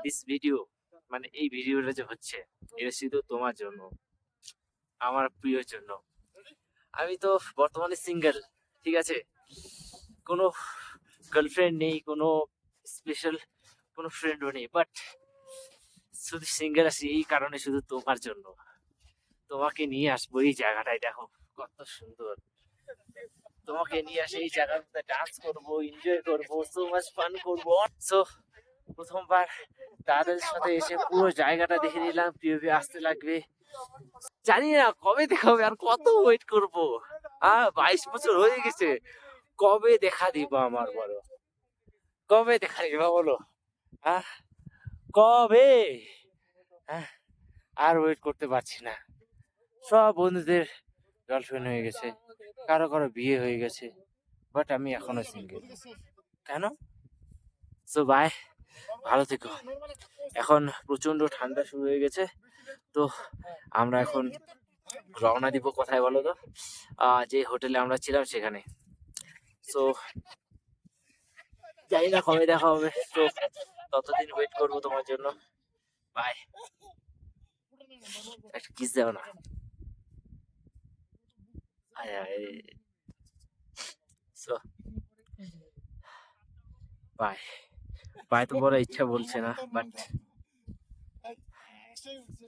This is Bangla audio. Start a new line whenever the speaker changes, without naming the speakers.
দিস ভিডিও, মানে এই ভিডিওটা যে হচ্ছে, এটা শুধু তোমার জন্য, আমার প্রিয়র জন্য। আমি তো বর্তমানে সিঙ্গেল, ঠিক আছে, কোনো গার্লফ্রেন্ড নেই, কোনো স্পেশাল কোনো ফ্রেন্ডও নেই, বাট শুধু সিঙ্গেল আছি এই কারণে, শুধু তোমার জন্য। তোমাকে নিয়ে আসবো এই জায়গাটায়, দেখো কত সুন্দর। তোমাকে নিয়ে আসে এই জায়গার মধ্যে, ডান্স করবো, এনজয় করবো, সো মাচ ফান করবো। সো প্রথমবার তাদের সাথে এসে পুরো জায়গাটা দেখে নিলাম, কিভাবে আসতে লাগবে জানি না, কবে দেখা হবে, আর কত ওয়েট করবো। 22 বছর হয়ে গেছে, কবে দেখা দিব আমার, বলো কবে দেখা দিবা বলো। আহ কবে? আহ, আর ওয়েট করতে পারছি না। সব বন্ধুদের গার্লফ্রেন্ড হয়ে গেছে, কারো কারো বিয়ে হয়ে গেছে, বাট আমি এখনো সিঙ্গেল। কেন? সো বাই, ভালো থেকো। এখন প্রচন্ড ঠান্ডা শুরু হয়ে গেছে, তো আমরা এখন রওনা দিব কোথায় বলো তো? যে হোটেলে আমরা ছিলাম সেখানে। সো জানি না কবে দেখা হবে, তো ততদিন ওয়েট করবো তোমার জন্য। বাই। একটা কিস দাও না। আয় আয়। So by. বাই তো বলার ইচ্ছা বলছে না, বাট